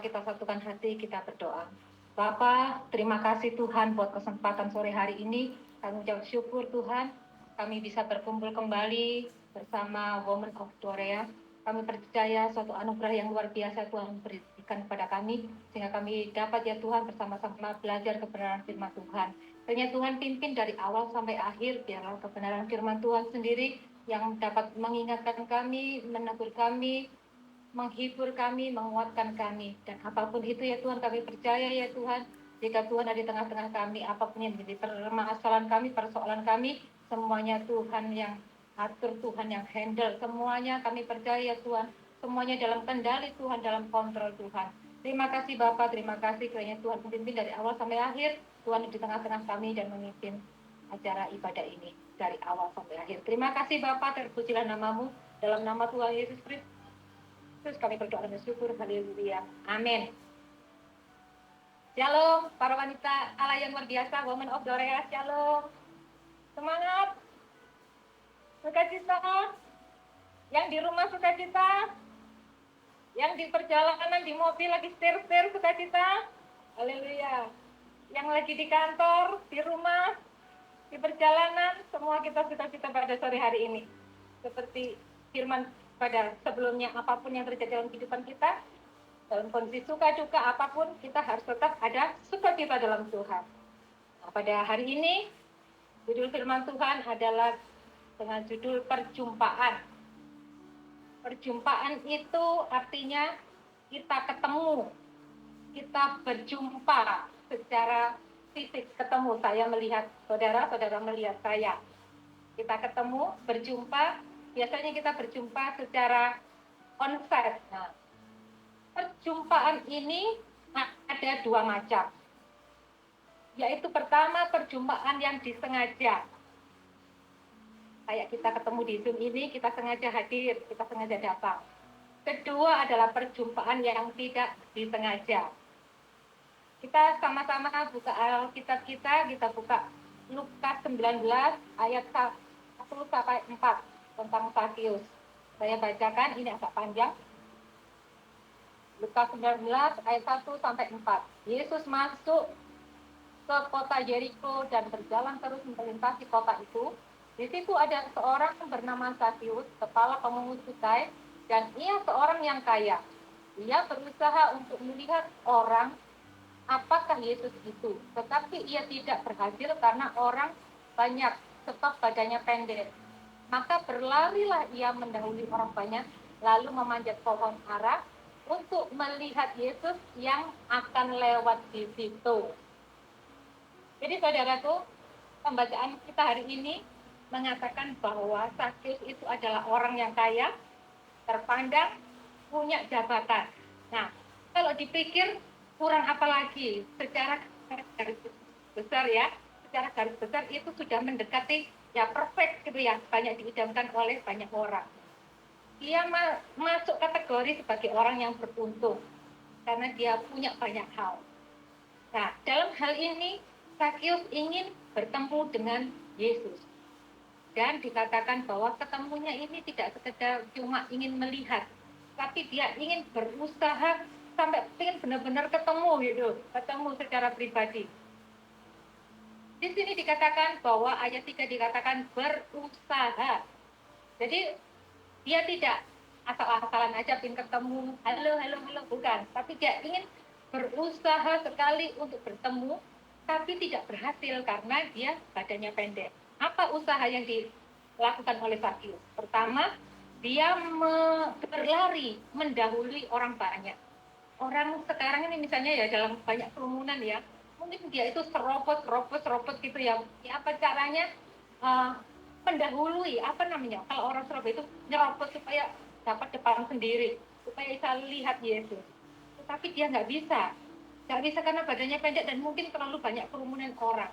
kita satukan hati, kita berdoa. Bapa, terima kasih Tuhan buat kesempatan sore hari ini. Kami ucap syukur Tuhan, kami bisa berkumpul kembali bersama Women of Dorea. Kami percaya suatu anugerah yang luar biasa Tuhan berikan kepada kami, sehingga kami dapat ya Tuhan bersama-sama belajar kebenaran firman Tuhan. Kiranya Tuhan pimpin dari awal sampai akhir, biarlah kebenaran firman Tuhan sendiri yang dapat mengingatkan kami, menegur kami, menghibur kami, menguatkan kami. Dan apapun itu ya Tuhan, kami percaya ya Tuhan, jika Tuhan ada di tengah-tengah kami, apapun yang menjadi permasalahan kami, persoalan kami, semuanya Tuhan yang atur, Tuhan yang handle, semuanya kami percaya Tuhan, semuanya dalam kendali Tuhan, dalam kontrol Tuhan. Terima kasih Bapak, terima kasih kiranya Tuhan memimpin dari awal sampai akhir, Tuhan di tengah-tengah kami dan memimpin acara ibadah ini dari awal sampai akhir. Terima kasih Bapak, terpujilah namamu, dalam nama Tuhan Yesus Kristus. Terus kami berdoa dan bersyukur, haleluya, amin. Shalom, para wanita Allah yang luar biasa, Women of Dorea, shalom. Semangat, sukacita, yang di rumah sukacita, yang di perjalanan, di mobil lagi setir-setir sukacita, haleluya. Yang lagi di kantor, di rumah, di perjalanan, semua kita sukacita pada sore hari ini. Seperti firman pada sebelumnya, apapun yang terjadi dalam kehidupan kita, dalam kondisi suka duka apapun, kita harus tetap ada sukacita dalam Tuhan. Nah, pada hari ini, judul firman Tuhan adalah dengan judul perjumpaan. Perjumpaan itu artinya kita ketemu, kita berjumpa secara fisik, ketemu. Saya melihat saudara, saudara melihat saya. Kita ketemu, berjumpa, biasanya kita berjumpa secara on-site. Nah, perjumpaan ini ada dua macam, yaitu pertama perjumpaan yang disengaja. Kayak kita ketemu di Zoom ini, kita sengaja hadir, kita sengaja datang. Kedua adalah perjumpaan yang tidak disengaja. Kita sama-sama buka Alkitab kita buka Lukas 19 ayat 1 sampai 4 tentang Sakius. Saya bacakan, ini agak panjang. Lukas 19 ayat 1 sampai 4. Yesus masuk ke kota Yeriko dan berjalan terus melintasi kota itu. Di situ ada seorang bernama Sakius, kepala pemungut cukai, dan ia seorang yang kaya. Ia berusaha untuk melihat orang apakah Yesus itu, tetapi ia tidak berhasil karena orang banyak sebab badannya pendek. Maka berlarilah ia mendahului orang banyak, lalu memanjat pohon ara untuk melihat Yesus yang akan lewat di situ. Jadi saudaraku, pembacaan kita hari ini mengatakan bahwa Sakius itu adalah orang yang kaya, terpandang, punya jabatan. Nah, kalau dipikir kurang apa lagi, secara garis besar ya, secara garis besar itu sudah mendekati ya perfect gitu ya, banyak diidamkan oleh banyak orang. Dia masuk kategori sebagai orang yang beruntung karena dia punya banyak hal. Nah, dalam hal ini Sakius ingin bertemu dengan Yesus. Dan dikatakan bahwa ketemunya ini tidak sekedar cuma ingin melihat, tapi dia ingin berusaha sampai ingin benar-benar ketemu gitu, ketemu secara pribadi. Di sini dikatakan bahwa ayat 3 dikatakan berusaha. Jadi dia tidak asal-asalan aja ingin ketemu, halo, bukan. Tapi dia ingin berusaha sekali untuk bertemu, tapi tidak berhasil karena dia badannya pendek. Apa usaha yang dilakukan oleh Sakius? Pertama, dia berlari mendahului orang banyak. Orang sekarang ini misalnya ya dalam banyak kerumunan ya, mungkin dia itu serobot gitu ya. Apa caranya mendahului, apa namanya? Kalau orang serobot itu nyerobot supaya dapat depan sendiri, supaya bisa lihat Yesus. Tetapi dia nggak bisa karena badannya pendek dan mungkin terlalu banyak kerumunan orang.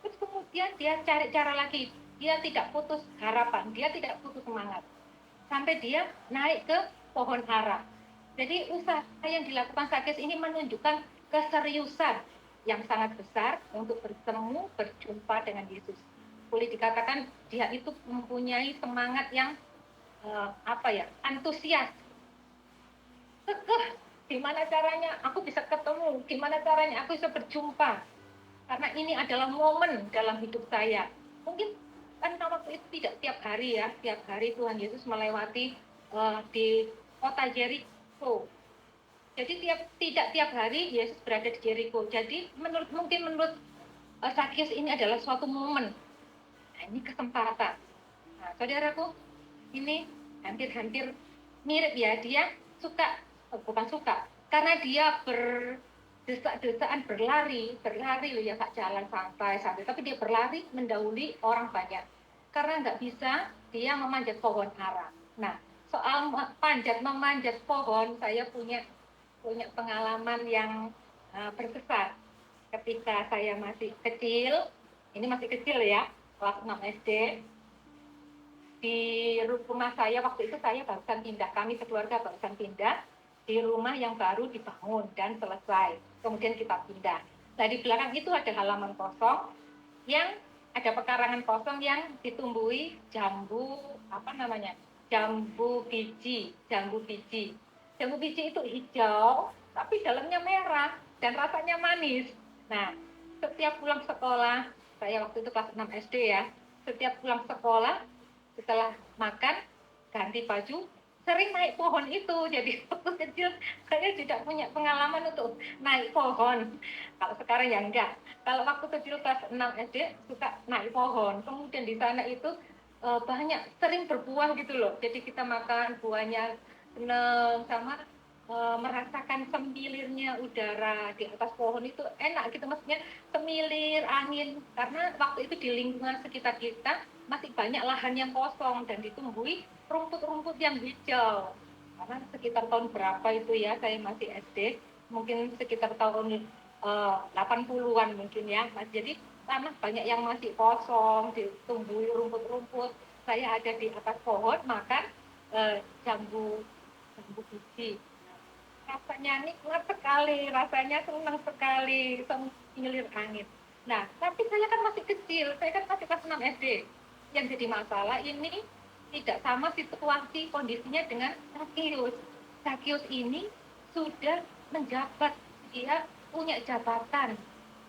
Terus kemudian dia cari cara lagi, dia tidak putus harapan, dia tidak putus semangat, sampai dia naik ke pohon ara. Jadi usaha yang dilakukan Sakius ini menunjukkan keseriusan yang sangat besar untuk bertemu, berjumpa dengan Yesus. Boleh dikatakan dia itu mempunyai semangat yang antusias, kekeh Gimana caranya aku bisa ketemu? Gimana caranya aku bisa berjumpa? Karena ini adalah momen dalam hidup saya. Mungkin kan waktu itu tidak tiap hari ya, tiap hari Tuhan Yesus melewati di kota Jericho. Jadi tidak tiap hari Yesus berada di Jericho. Jadi mungkin menurut Sakyus ini adalah suatu momen. Nah, ini kesempatan. Nah, saudaraku, ini hampir-hampir mirip ya, dia bukan suka, karena dia berdesak-desaan berlari loh ya, Kak, jalan santai, tapi dia berlari mendahului orang banyak, karena nggak bisa dia memanjat pohon ara. Nah, soal memanjat pohon, saya punya pengalaman yang berkesan ketika saya masih kecil. Ini masih kecil ya, kelas 6 SD. Di rumah saya waktu itu saya barusan pindah, kami sekeluarga barusan pindah di rumah yang baru dibangun dan selesai. Kemudian kita pindah. Nah, di belakang itu ada halaman kosong yang ada pekarangan kosong yang ditumbuhi jambu jambu biji. Jambu biji itu hijau tapi dalamnya merah dan rasanya manis. Nah, setiap pulang sekolah, saya waktu itu kelas 6 SD ya, setiap pulang sekolah setelah makan ganti baju sering naik pohon itu. Jadi waktu kecil saya tidak punya pengalaman untuk naik pohon. Kalau sekarang ya enggak. Kalau waktu kecil kelas 6 SD suka naik pohon. Kemudian di sana itu banyak sering berbuah gitu loh. Jadi kita makan buahnya seneng, sama merasakan semilirnya udara di atas pohon itu enak gitu, maksudnya semilir angin, karena waktu itu di lingkungan sekitar kita masih banyak lahan yang kosong dan ditumbuhi rumput-rumput yang hijau. Karena sekitar tahun berapa itu ya, saya masih SD, mungkin sekitar tahun 80-an mungkin ya. Jadi tanah banyak yang masih kosong, ditumbuhi rumput-rumput. Saya ada di atas pohon makan jambu biji. Rasanya nikmat sekali, rasanya senang sekali, semilir angin. Nah, tapi saya kan masih kecil, saya kan masih kelas 6 SD. Yang jadi masalah ini tidak sama situasi kondisinya dengan Sakyus. Sakyus ini sudah menjabat, dia punya jabatan,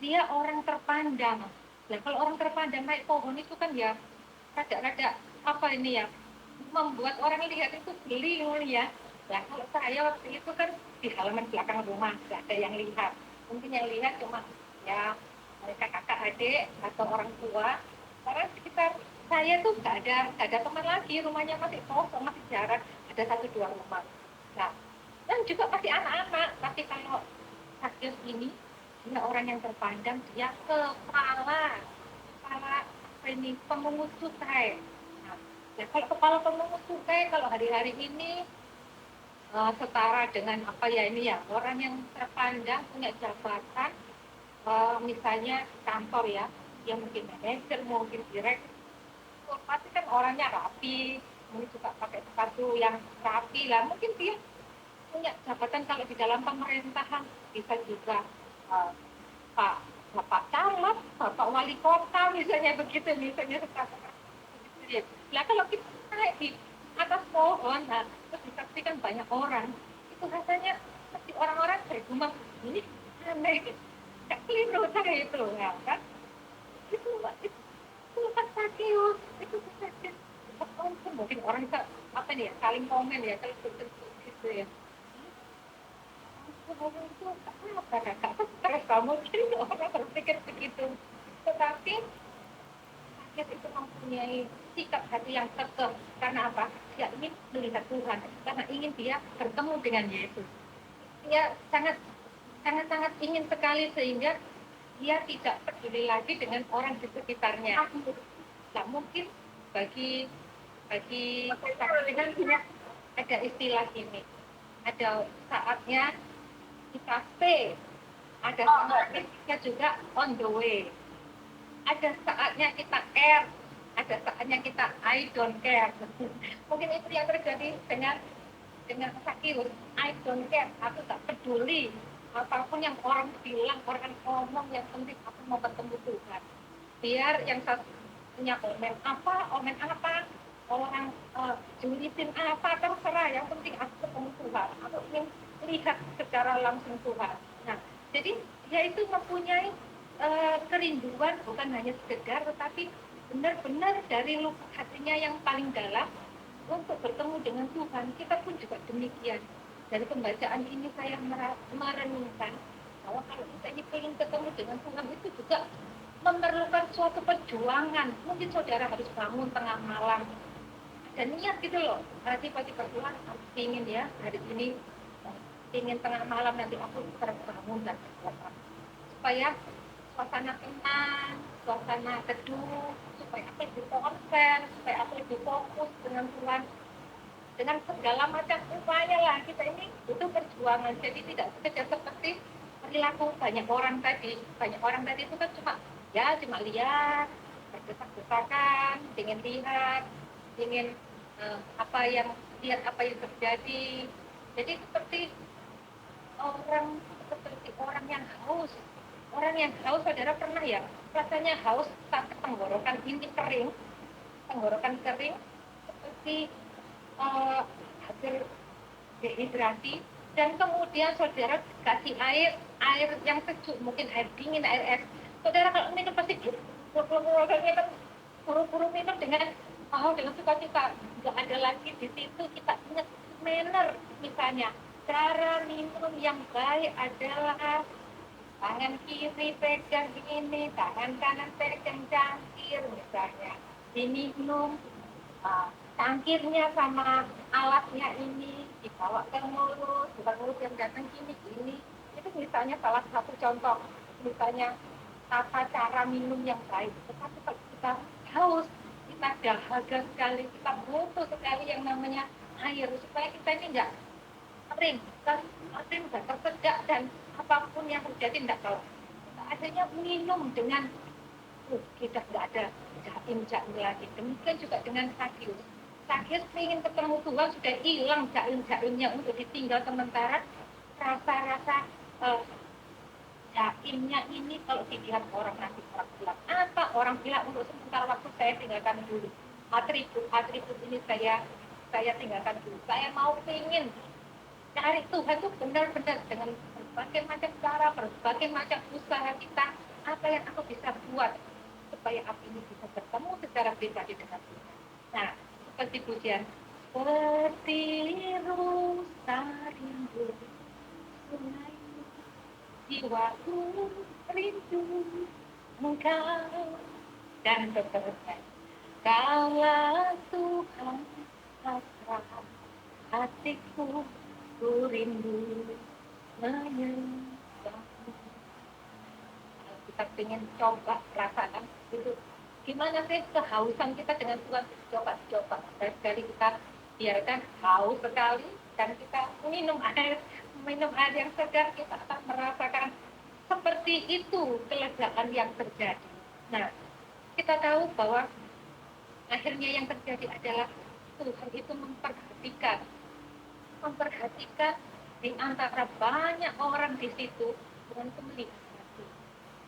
dia orang terpandang. Nah, kalau orang terpandang naik pohon itu kan ya rada-rada apa ini ya, membuat orang lihat itu geli ya. Nah, kalau saya waktu itu kan di halaman belakang rumah, nggak ada yang lihat. Mungkin yang lihat cuma ya mereka kakak adik atau orang tua. Karena sekitar saya tuh nggak ada teman lagi, rumahnya masih kosong, masih jarang ada 1-2 rumah. Nah, dan juga masih anak-anak. Tapi kalau Sakyus ini dia orang yang terpandang, dia kepala ini pemungut cukai. Nah, ya kalau kepala pemungut cukai kalau hari-hari ini setara dengan apa ya ini ya, orang yang terpandang punya jabatan, misalnya kantor ya, yang mungkin manajer, mungkin direktur, pasti kan orangnya rapi, mungkin juga pakai sepatu yang rapi lah, mungkin dia punya jabatan. Kalau di dalam pemerintahan bisa juga Bapak Camat, Bapak Wali Kota, misalnya begitu, misalnya seperti itu. Nah, kalau kita naik di atas pohon, nah, terus disaksikan banyak orang, itu rasanya seperti orang-orang bergumam, ini aneh, gak keliru saya itu, ya kan? Itu kan Sakyus, itu saja. Mungkin orang apa nih ya, saling komen ya, kalau gitu ya. Itu apa kakak stres kamu, mungkin orang berpikir begitu. Tetapi Sakyus itu mempunyai sikap hati yang kekeh. Karena apa? Dia ingin melihat Tuhan, karena ingin dia bertemu dengan Yesus. Dia sangat ingin sekali, sehingga dia tidak peduli lagi dengan orang di sekitarnya. Nah, mungkin bagi Sakyus ada istilah ini, ada saatnya kita stay, ada saatnya kita juga on the way, ada saatnya kita care, ada saatnya kita I don't care. Mungkin itu yang terjadi dengan Sakyus. I don't care, aku tak peduli apapun yang orang bilang, orang ngomong, yang penting aku mau ketemu Tuhan. Biar yang satunya omen apa, orang julitin apa, terserah, yang penting aku ketemu Tuhan. Aku ingin lihat secara langsung Tuhan. Nah, jadi dia itu mempunyai kerinduan bukan hanya sekedar, tetapi benar-benar dari lubuk hatinya yang paling dalam untuk bertemu dengan Tuhan. Kita pun juga demikian. Dari pembacaan ini saya merenungkan bahwa kalau kita ini ingin ketemu dengan Tuhan itu juga memerlukan suatu perjuangan. Mungkin saudara harus bangun tengah malam dan niat gitu loh, tiba-tiba Tuhan ingin ya hari ini, ingin tengah malam nanti aku terbangun dan berdoa supaya suasana tenang, suasana teduh, supaya aku lebih konsen, supaya aku lebih fokus dengan Tuhan, dengan segala macam upaya lah. Kita ini butuh perjuangan, jadi tidak sekedar seperti perilaku banyak orang tadi. Banyak orang tadi itu kan cuma lihat, berdesak-desakan, ingin lihat, ingin apa yang terjadi. Jadi orang yang haus. Orang yang haus, saudara pernah ya rasanya haus sampai tenggorokan ini kering, seperti hasil dehidrasi, dan kemudian saudara kasih air yang sejuk, mungkin air dingin, air es. Saudara kalau minum pasti buru-buru minum dengan sukacita. Nggak ada lagi di situ kita ingat manner, misalnya cara minum yang baik adalah tangan kiri pegang ini, tangan kanan pegang cangkir misalnya. Diminum, cangkirnya sama alatnya ini dibawa ke mulut, bukan mulut yang datang gini. Itu misalnya salah satu contoh, misalnya tata cara minum yang baik. Tetapi kalau kita haus, kita dahaga sekali, kita butuh sekali yang namanya air supaya kita ini enggak kering, enggak tersedak, dan apapun yang terjadi enggak tahu. Kita akhirnya minum dengan kita enggak ada jaim lagi. Demikian juga dengan Sakyus. Sakyus ingin ketemu Tuhan, sudah hilang jaim-jaimnya untuk ditinggal sementara. Rasa-rasa jaimnya ini kalau dilihat orang bilang apa, orang bilang untuk sementara waktu saya tinggalkan dulu. Atribut ini saya tinggalkan dulu. Saya mau ingin cari Tuhan itu benar-benar dengan berbagai macam cara, berbagai macam usaha kita. Apa yang aku bisa buat supaya aku ini bisa bertemu secara pribadi dengan Tuhan. Nah, seperti pujian, seperti rusa rindu sungai, jiwaku rindu engkau, dan seterusnya. Kaulah Tuhan hasrat hatiku, ku rindu menyembahmu. Kita ingin coba rasakan itu gimana sih kehausan kita dengan Tuhan, coba sekali kita biarkan haus sekali dan kita minum air yang segar, kita akan merasakan seperti itu kelegaan yang terjadi. Nah, kita tahu bahwa akhirnya yang terjadi adalah Tuhan itu memperhatikan di antara banyak orang di situ dengan pemeliharaan hati,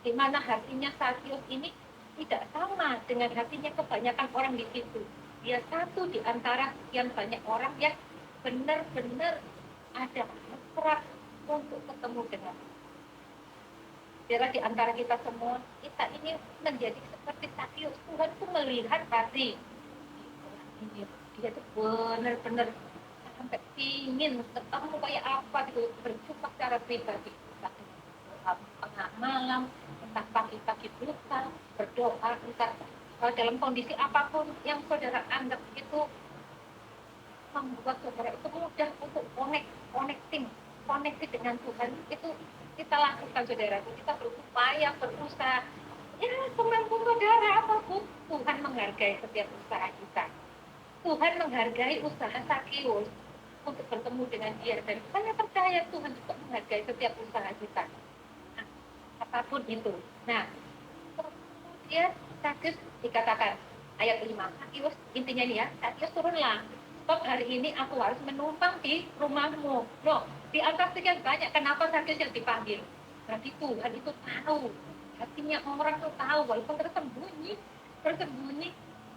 di mana hatinya Sakyus ini tidak sama dengan hatinya kebanyakan orang di situ. Dia satu di antara sekian banyak orang yang benar-benar ada hasrat untuk ketemu dengan Dia di antara kita semua, kita ini menjadi seperti Sakyus. Tuhan itu melihat hati ini, dia itu benar-benar sampai ingin ketemu kayak apa gitu, berjumpa secara pribadi. Tengah malam, entah pagi-pagi buta, berdoa, entah dalam kondisi apapun yang saudara anggap itu membuat saudara itu mudah untuk koneksi dengan Tuhan, itu kita lakukan saudara. Kita berupaya, berusaha, ya semampu saudara apapun. Tuhan menghargai setiap usaha kita. Tuhan menghargai usaha Sakyus untuk bertemu dengan dia, dan saya percaya Tuhan juga menghargai setiap usaha kita, nah, apapun itu. Nah, kemudian Sakyus dikatakan ayat 5, Sakyus intinya nih ya, Sakyus turunlah, sebab hari ini aku harus menumpang di rumahmu. Loh, di atas sekian banyak, kenapa Sakyus yang dipanggil? Berarti Tuhan itu tahu, hatinya orang itu tahu, walaupun tersembunyi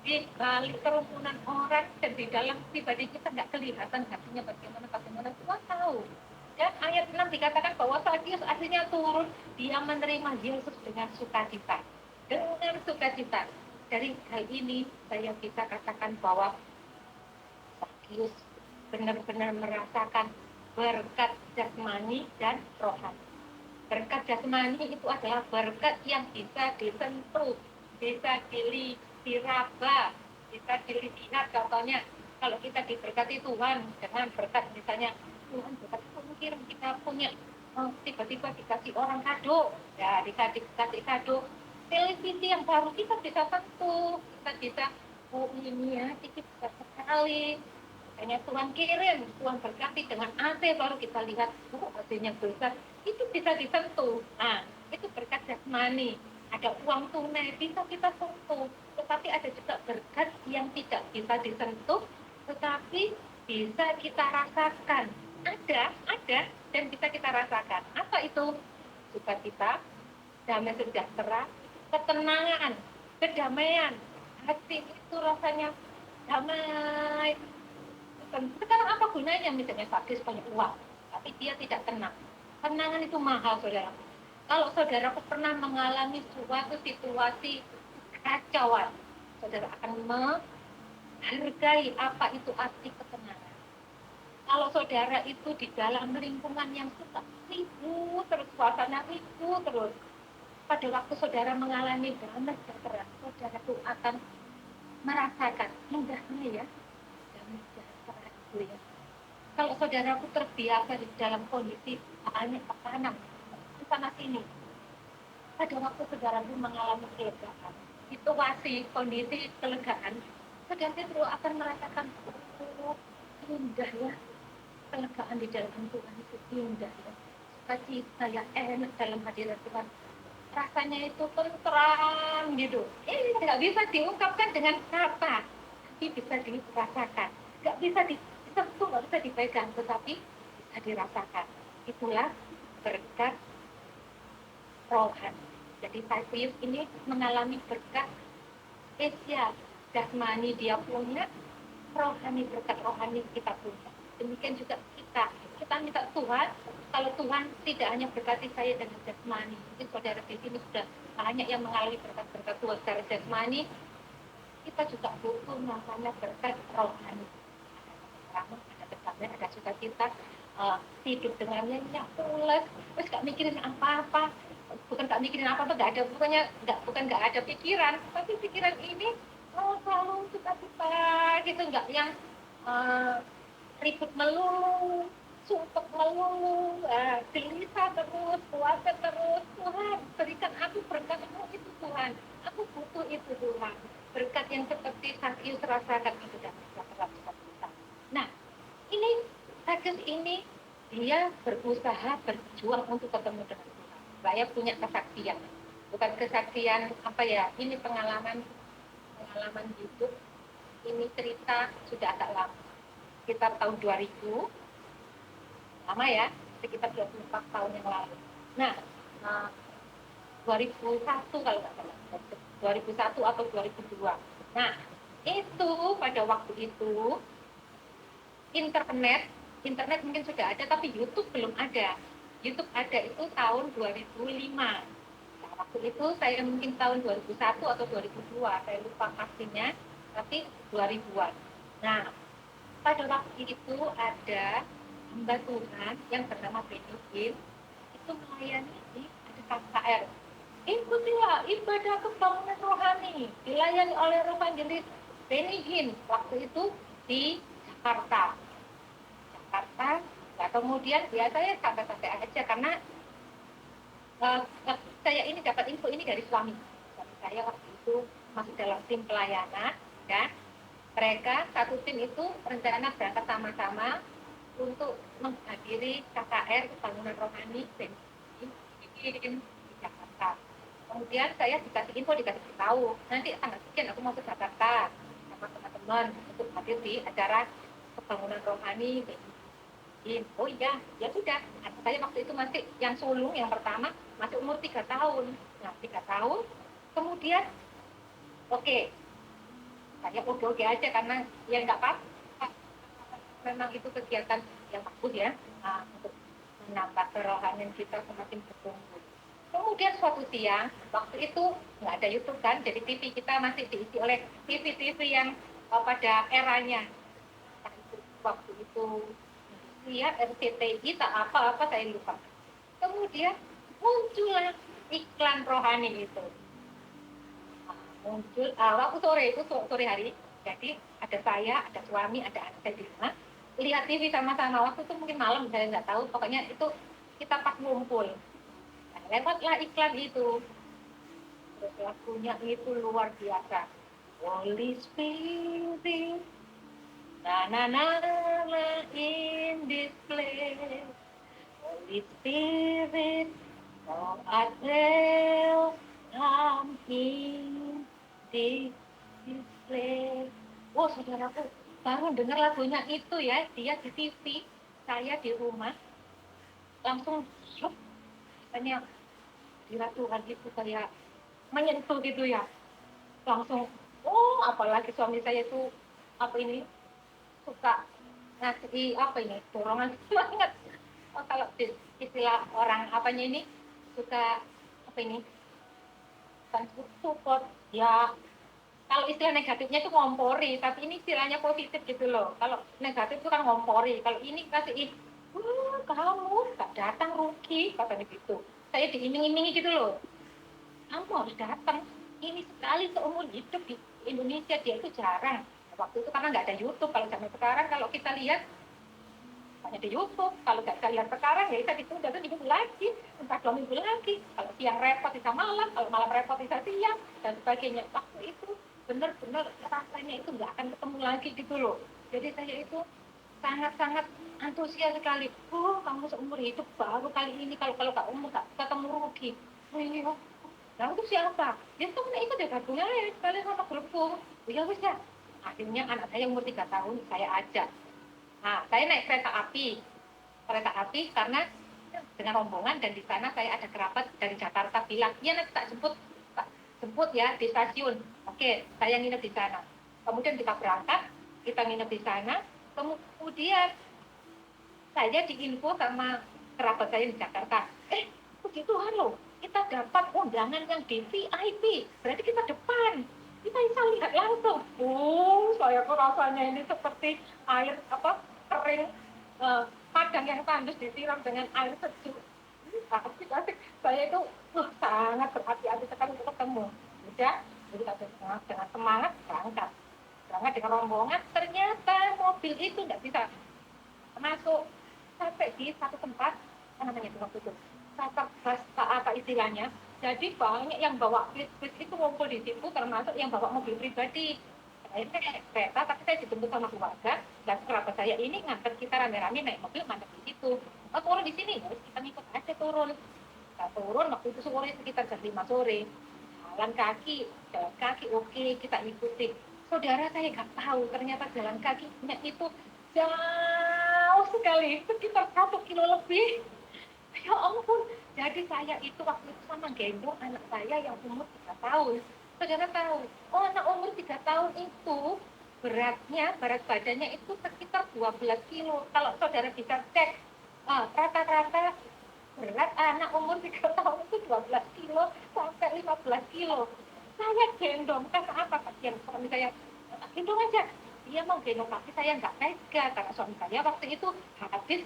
di balik kerumunan orang dan di dalam pribadi kita nggak kelihatan hatinya bagaimana Tuhan tahu. Ya, ayat 6 dikatakan bahwa Sakius akhirnya turun, dia menerima Yesus dengan sukacita. Dengan sukacita. Dari hal ini saya bisa katakan bahwa Sakius benar-benar merasakan berkat jasmani dan rohani. Berkat jasmani itu adalah berkat yang bisa disentuh, bisa diraba, bisa dilihat. Contohnya, kalau kita diberkati Tuhan dengan berkat, misalnya Tuhan berkat mungkin kita punya tiba-tiba dikasih orang kado, ya dikasih kado televisi yang baru, kita bisa sentuh, kita bisa ini ya, kita bisa sekali. Hanya Tuhan kirim, Tuhan berkati dengan AC, baru kita lihat, AC-nya besar, itu bisa disentuh. Nah, itu berkat jasmani. Ada uang tunai, bisa kita sentuh. Tetapi ada juga berkat yang tidak bisa disentuh, tetapi bisa kita rasakan. Ada, dan bisa kita rasakan. Apa itu? Sukacita, damai sejahtera, ketenangan, kedamaian. Hati itu rasanya damai. Sekarang apa gunanya misalnya Sakis banyak uang, tapi dia tidak tenang. Tenangan itu mahal, saudara. Kalau saudara pernah mengalami suatu situasi kacauan, saudara akan menghargai apa itu arti ketenangan. Kalau saudara itu di dalam lingkungan yang suka ribut terus, suasana ribut terus, pada waktu saudara mengalami damai sejahtera, saudara itu akan merasakan indahnya ya damai sejahtera itu ya. Kalau saudaraku terbiasa di dalam kondisi banyak tekanan sana sini, pada waktu saudaraku mengalami kelegaan, situasi kondisi kelegaan, saudara itu akan merasakan indah ya, kelegaan di dalam Tuhan itu indah ya, sukacita ya, enak dalam hadirat Tuhan, rasanya itu tentram gitu. Ini nggak bisa diungkapkan dengan kata, tapi bisa dirasakan. Nggak bisa disentuh, nggak bisa dipegang, tetapi bisa dirasakan. Itulah berkat rohani. Jadi Sakius ini mengalami berkat spesial. Jasmani dia punya, rohani, berkat rohani kita punya. Demikian juga kita minta Tuhan, kalau Tuhan tidak hanya berkati saya dengan jasmani, mungkin saudara di sini sudah banyak yang mengalami berkat-berkat Tuhan secara jasmani, kita juga butuh namanya berkat rohani. Ada kedamaian, ada sukacita, hidup dengannya pulas, terus gak mikirin apa-apa, bukan gak mikirin apa-apa, bukan gak ada pikiran, tapi pikiran ini selalu sukacita gitu, gak yang ribut melulu, sumpah melulu, gelisah terus, puasa terus. Tuhan, berikan aku berkat-Mu itu Tuhan. Aku butuh itu Tuhan. Berkat yang seperti Sakius rasakan itu dan kita. Nah, ini Sakius ini dia berusaha berjuang untuk ketemu dengan Tuhan. Saya punya kesaksian. Bukan kesaksian apa ya? Ini pengalaman hidup. Ini cerita sudah agak lama. Sekitar tahun 2000, lama ya, sekitar 24 tahun yang lalu. Nah, 2001 kalau nggak salah, 2001 atau 2002. Nah, itu pada waktu itu internet mungkin sudah ada, tapi YouTube belum ada. YouTube ada itu tahun 2005. Nah, waktu itu saya mungkin tahun 2001 atau 2002, saya lupa pastinya, tapi 2000-an. Nah, pada waktu itu ada hamba Tuhan yang bernama Benny itu melayani di KKR. Ikutilah ibadah kebangunan rohani dilayani oleh evangelis Benny Hinn waktu itu di Jakarta. Nah, kemudian saya sampai aja karena saya ini dapat info ini dari suami saya waktu itu masih dalam tim pelayanan ya. Mereka satu tim itu rencana berangkat sama-sama untuk menghadiri KKR Kebangunan Rohani di Jakarta. Kemudian saya dikasih tahu, nanti tanggal sekian aku mau ke Jakarta sama teman-teman untuk hadir di acara Kebangunan Rohani. Oh iya, ya sudah. Saya waktu itu masih yang sulung yang pertama masih umur 3 tahun. Nah, 3 tahun. Kemudian oke. Saya oke aja karena ya nggak apa-apa, memang itu kegiatan yang bagus ya untuk menambah kerohanian kita semakin bertumbuh. Kemudian suatu siang, waktu itu nggak ada YouTube kan, jadi TV kita masih diisi oleh TV-TV yang pada eranya. Nah, waktu itu ya RCTI tak apa-apa saya lupa. Kemudian muncullah iklan rohani itu. Nah, muncul waktu sore itu sore hari. Jadi ada saya, ada suami, ada anak saya di rumah. Lihat TV sama-sama. Waktu itu mungkin malam, saya nggak tahu. Pokoknya itu kita pas ngumpul. Nah, lewatlah iklan itu. Terus lagunya itu luar biasa. Holy Spirit, na na na na in this place. Holy Spirit, oh Adel, come in this place. Oh saudaraku, baru dengar lagunya itu ya, dia di TV, saya di rumah, langsung syuk, tanya gila Tuhan itu kayak menyentuh gitu ya, langsung, oh apalagi suami saya itu apa ini suka ngasih apa ini dorongan semangat. Oh, kalau istilah orang apanya ini suka apa ini kan support ya, kalau istilah negatifnya itu ngompori, tapi ini istilahnya positif gitu loh. Kalau negatif itu kan ngompori, kalau ini kasih kamu gak datang rugi katanya gitu, saya diiming-imingi gitu loh, kamu harus datang, ini sekali seumur hidup di Indonesia, dia itu jarang waktu itu karena nggak ada YouTube. Kalau zaman sekarang kalau kita lihat hanya di YouTube, kalau nggak bisa lihat sekarang ya bisa ditunda tuh minggu lagi, entah 2 minggu lagi, kalau siang repot bisa malam, kalau malam repot bisa siang dan sebagainya. Waktu itu benar-benar rasanya itu nggak akan ketemu lagi gitu loh. Jadi saya itu sangat-sangat antusias sekali. Oh kamu seumur hidup baru kali ini, kalau kamu nggak ketemu rugi. Oh, iya. Nah itu siapa? Dia tuh ikut ya gabung ya sekali sama grupku. Ya wis ya. Akhirnya anak saya umur 3 tahun saya ajak. Nah, saya naik kereta api karena dengan rombongan, dan di sana saya ada kerabat dari Jakarta bilang, iya nanti tak jemput ya di stasiun. Oke, saya nginep di sana. Kemudian kita berangkat, kita nginep di sana. Kemudian saya diinfo sama kerabat saya di Jakarta. Puji Tuhan loh, kita dapat undangan yang di VIP. Berarti kita depan. Kita bisa lihat langsung. Saya kok rasanya ini seperti air apa kering, padang yang tandus disiram dengan air sejuk. Asik-asik. Saya itu sangat berhati-hati sekali untuk ketemu. Udah, jadi dengan semangat berangkat. Berangkat dengan rombongan, ternyata mobil itu tidak bisa masuk sampai di satu tempat, apa namanya itu waktu itu, apa istilahnya. Jadi banyak yang bawa bis itu ngumpul di situ, termasuk yang bawa mobil pribadi. Akhirnya kereta, tapi saya dijemput sama keluarga, dan kerabat saya ini nganter kita rame-rame naik mobil nganter di situ. Oh, turun di sini, ya kita ngikut aja turun. Kita turun waktu itu sore sekitar jam 5 sore. Jalan kaki oke, kita ikuti. Saudara saya nggak tahu, ternyata jalan kakinya itu jauh sekali, sekitar 1 kilo lebih. Ya ampun, jadi saya itu waktu itu sama gendong anak saya yang umur 3 tahun. Saudara tahu, oh anak umur 3 tahun itu berat badannya itu sekitar 12 kilo. Kalau saudara bisa cek, rata-rata berat anak umur 3 tahun itu 12 kilo sampai 15 kilo. Saya gendong, karena apa? Kasihan suami saya, gendong aja. Dia mau gendong, tapi saya nggak tega, karena suami saya waktu itu habis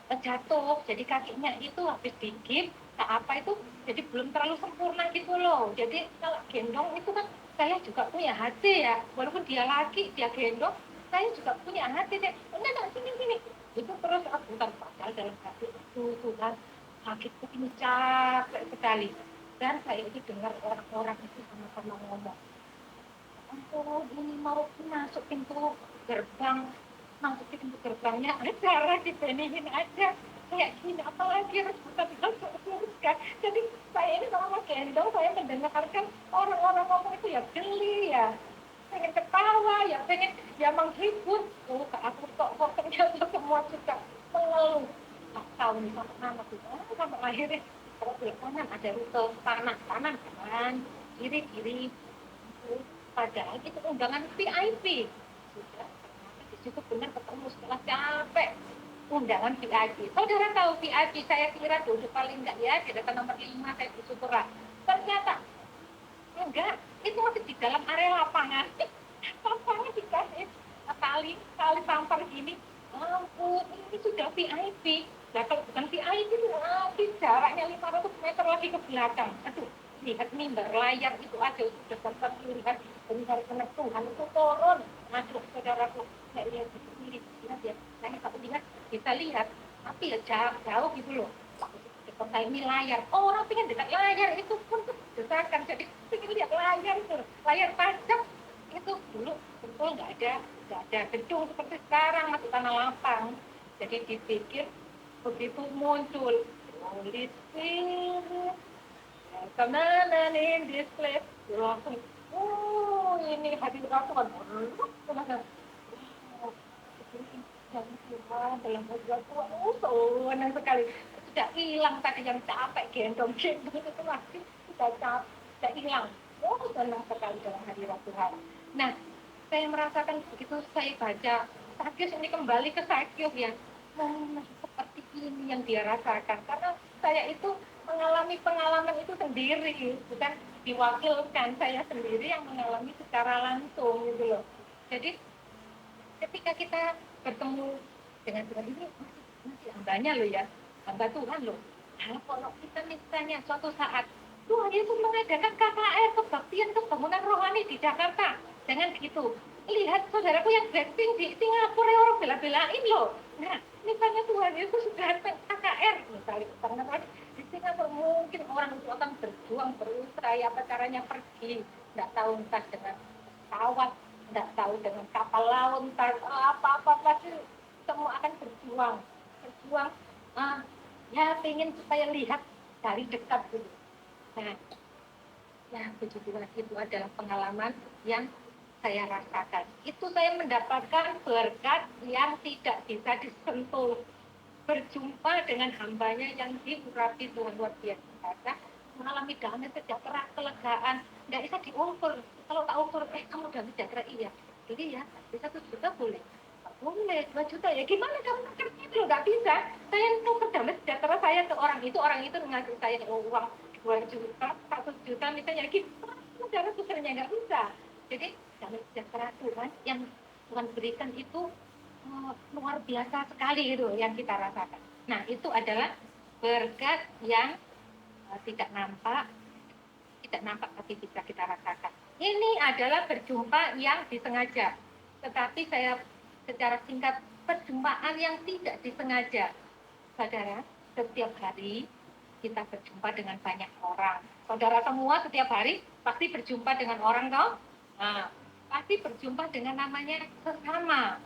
jatuh, jadi kakinya itu habis digigit, apa itu, jadi belum terlalu sempurna gitu loh. Jadi kalau gendong itu kan saya juga punya hati ya, walaupun dia laki, dia gendong, saya juga punya hati deh. Enggak, sini. Itu terus aku padahal dalam hati itu Tuhan, kakiku ini capek sekali. Dan saya itu dengar orang-orang itu sama-sama ngomong, ampun ini mau masuk pintu gerbang, masuk ke pintu gerbangnya acara dibenihin aja kayak gini, apalagi harus buka surga. Jadi saya ini sama gendong, saya mendengarkan orang-orang ngomong itu ya geli ya, pengen ketawa ya, pengen ya menghibur. Aku kok ternyata semua juga mengeluh. Tahu nih sama sampai akhirnya kalau belok kanan ada rute kanan kiri. Padahal itu undangan VIP. Sudah, di situ benar ketemu setelah capek. undangan VIP. Saudara tahu VIP, saya kira duduk paling enggak ya, di dekat nomor 5, saya bersyukur lah. Ternyata enggak, itu masih di dalam area lapangan. Lapangan dikasih kali tampar gini. Ampun, ini sudah VIP. Nah, kalau bukan VIP itu jaraknya 500 meter lagi ke belakang. Aduh, lihat mimbar layar itu aja sudah sempat lihat benar benar Tuhan itu turun. Masuk saudaraku, saya lihat di sini, lihat ya. Saya kalau lihat bisa lihat, tapi ya jauh gitu loh. Dekat ini layar, orang pengen dekat layar itu pun desakan, jadi pengen lihat layar itu, layar tancap itu dulu betul nggak ada gedung seperti sekarang, masih tanah lapang. Jadi dipikir begitu muncul Holy Spirit, kemana nih display, langsung, ini hati aku kan, dalam buat senang sekali. Sudah hilang tadi yang capek gendong itu lagi sudah hilang. Senang sekali dalam hadirat Tuhan. Nah, saya merasakan begitu saya baca Sakyus ini kembali ke Sakyus ya, seperti ini yang dia rasakan, karena saya itu mengalami pengalaman itu sendiri, bukan diwakilkan, saya sendiri yang mengalami secara langsung gitu loh. Jadi ketika kita bertemu dengan Tuhan ini masih hambanya loh ya, hamba Tuhan loh. Nah, kalau kita misalnya suatu saat Tuhan Yesus mengadakan KKR, kebaktian kebangunan rohani di Jakarta, jangan begitu. Lihat saudaraku yang Blackpink di Singapura, orang bela-belain loh. Nah, misalnya Tuhan Yesus sudah KKR, misalnya di Singapura, mungkin orang itu akan berjuang, berusaha apa caranya pergi, nggak tahu entah dengan pesawat, nggak tahu dengan kapal laut, entah apa-apa pasti semua akan berjuang, ya pengen supaya lihat dari dekat dulu. Nah, ya begitulah, itu adalah pengalaman yang saya rasakan. Itu saya mendapatkan berkat yang tidak bisa disentuh. Berjumpa dengan hambanya yang diurapi Tuhan luar biasa, mengalami damai sejahtera, kelegaan, nggak bisa diukur. Kalau tak ukur, kamu damai sejahtera, iya. Jadi ya, bisa 1 juta boleh. Boleh, 2 juta ya. Gimana kamu kerja itu? Nggak bisa. Saya tuker damai sejahtera saya ke orang itu ngasih saya uang 2 juta, 1 juta misalnya, gimana cara tukernya? Nggak bisa. Jadi damai sejahtera Tuhan yang Tuhan berikan itu luar biasa sekali itu yang kita rasakan. Nah, itu adalah berkat yang tidak nampak tapi bisa kita rasakan. Ini adalah berjumpa yang disengaja. Tetapi saya secara singkat, perjumpaan yang tidak disengaja. Saudara, setiap hari kita berjumpa dengan banyak orang. Saudara semua setiap hari pasti berjumpa dengan orang toh? Nah, pasti berjumpa dengan namanya sesama.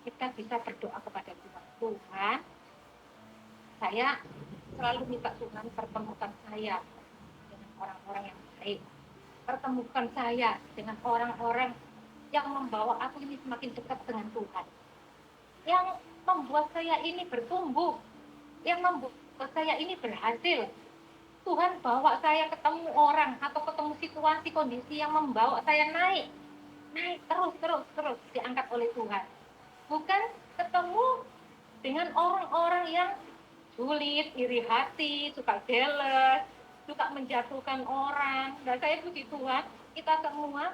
Kita bisa berdoa kepada Tuhan. Tuhan, saya selalu minta Tuhan pertemukan saya dengan orang-orang yang baik. Pertemukan saya dengan orang-orang yang membawa aku ini semakin dekat dengan Tuhan. Yang membuat saya ini bertumbuh. Yang membuat saya ini berhasil. Tuhan bawa saya ketemu orang atau ketemu situasi, kondisi yang membawa saya naik terus diangkat oleh Tuhan. Bukan ketemu dengan orang-orang yang sulit, iri hati, suka jealous, suka menjatuhkan orang. Dan saya puji Tuhan, kita semua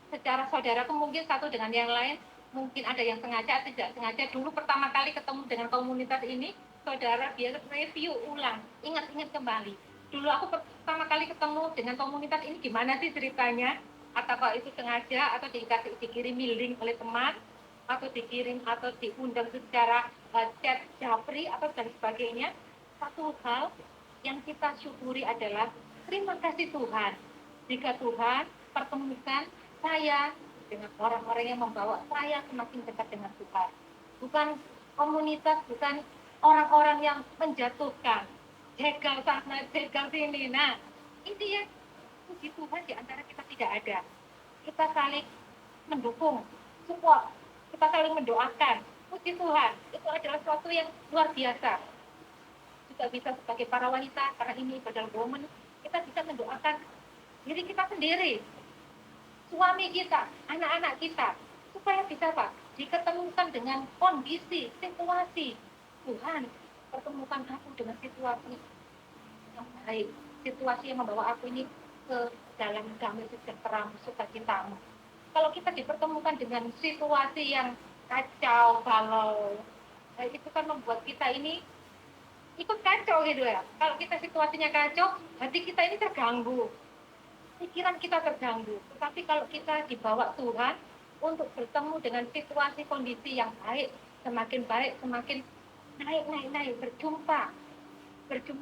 secara saudara mungkin satu dengan yang lain, mungkin ada yang sengaja atau tidak sengaja. Dulu pertama kali ketemu dengan komunitas ini, saudara biasa review ulang, ingat-ingat kembali. Dulu aku pertama kali ketemu dengan komunitas ini gimana sih ceritanya? Apakah itu sengaja atau dikirimi link oleh teman, atau dikirim atau diundang secara chat japri atau dan sebagainya. Satu hal yang kita syukuri adalah terima kasih Tuhan jika Tuhan pertemukan saya dengan orang-orang yang membawa saya semakin dekat dengan Tuhan. Bukan komunitas, bukan orang-orang yang menjatuhkan, jegal sana, jegal sini. Nah, ini ya, puji Tuhan di antara kita tidak ada. Kita saling mendukung, support, kita saling mendoakan. Puji Tuhan, itu adalah sesuatu yang luar biasa. Juga bisa sebagai para wanita, karena ini Badal Woman, kita bisa mendoakan diri kita sendiri, suami kita, anak-anak kita, supaya bisa Pak, diketemukan dengan kondisi, situasi. Tuhan, pertemukan aku dengan situasi yang baik, situasi yang membawa aku ini ke dalam damai sejahtera sukacitamu. Kalau kita dipertemukan dengan situasi yang kacau, balau, itu kan membuat kita ini ikut kacau gitu ya. Kalau kita situasinya kacau, hati kita ini terganggu, pikiran kita terganggu. Tetapi kalau kita dibawa Tuhan untuk bertemu dengan situasi kondisi yang baik, semakin naik, berjumpa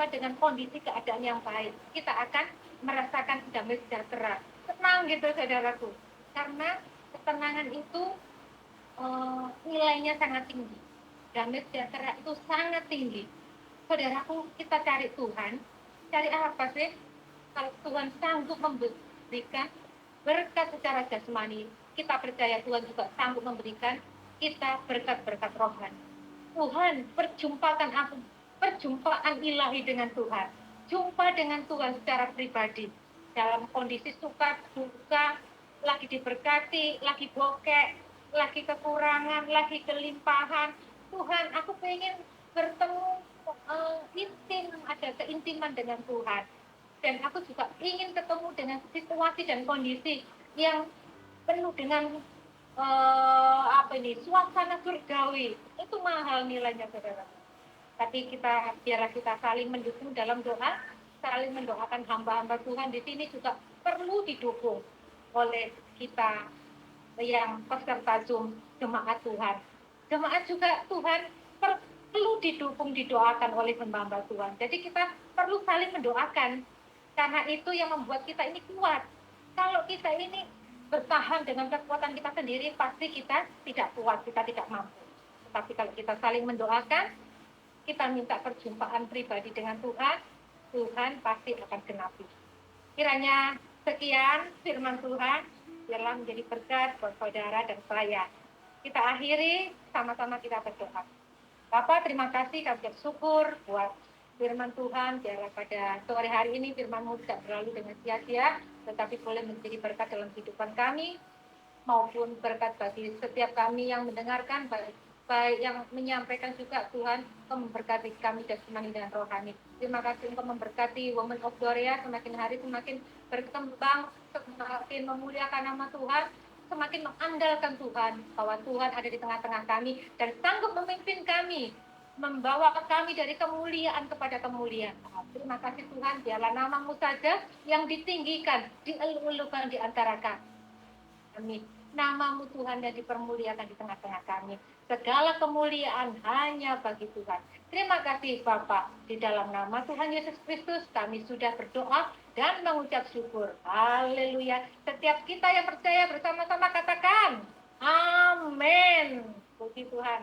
dengan kondisi keadaan yang baik, kita akan merasakan damai sejahtera, tenang gitu saudaraku. Karena ketenangan itu nilainya sangat tinggi, damai sejahtera itu sangat tinggi. Saudaraku, kita cari Tuhan, cari apa sih? Kalau Tuhan sanggup memberikan berkat secara jasmani, kita percaya Tuhan juga sanggup memberikan kita berkat-berkat rohani. Tuhan, perjumpakan aku, perjumpaan ilahi dengan Tuhan. Jumpa dengan Tuhan secara pribadi. Dalam kondisi suka, duka, lagi diberkati, lagi bokek, lagi kekurangan, lagi kelimpahan. Tuhan, aku pengen bertemu intim, ada keintiman dengan Tuhan. Dan aku juga ingin ketemu dengan situasi dan kondisi yang penuh dengan suasana surgawi. Itu mahal nilainya, saudara. Tapi biarlah kita saling mendukung dalam doa, saling mendoakan hamba-hamba Tuhan. Di sini juga perlu didukung oleh kita yang peserta Zoom jemaat Tuhan. Jemaat juga Tuhan perlu didukung, didoakan oleh hamba-hamba Tuhan. Jadi kita perlu saling mendoakan. Karena itu yang membuat kita ini kuat. Kalau kita ini bertahan dengan kekuatan kita sendiri, pasti kita tidak kuat, kita tidak mampu. Tapi kalau kita saling mendoakan, kita minta perjumpaan pribadi dengan Tuhan, Tuhan pasti akan genapi. Kiranya sekian firman Tuhan, biarlah menjadi berkat buat saudara dan saya. Kita akhiri, sama-sama kita berdoa. Bapak, terima kasih, kami bersyukur buat firman Tuhan, biarlah pada sore hari ini firman-Mu tidak berlalu dengan sia-sia, tetapi boleh menjadi berkat dalam kehidupan kami, maupun berkat bagi setiap kami yang mendengarkan, baik yang menyampaikan juga. Tuhan, Engkau memberkati kami jasmani dan rohani. Terima kasih Engkau memberkati Women of Gloria, semakin hari semakin berkembang, semakin memuliakan nama Tuhan, semakin mengandalkan Tuhan, bahwa Tuhan ada di tengah-tengah kami dan sanggup memimpin kami, membawa kami dari kemuliaan kepada kemuliaan. Terima kasih Tuhan, biarlah nama-Mu saja yang ditinggikan, dielu-elukan di antara kami. Amin. Nama-Mu Tuhan yang dipermuliakan di tengah-tengah kami. Segala kemuliaan hanya bagi Tuhan. Terima kasih Bapak. Di dalam nama Tuhan Yesus Kristus kami sudah berdoa dan mengucap syukur. Haleluya. Setiap kita yang percaya bersama-sama katakan amin. Puji Tuhan.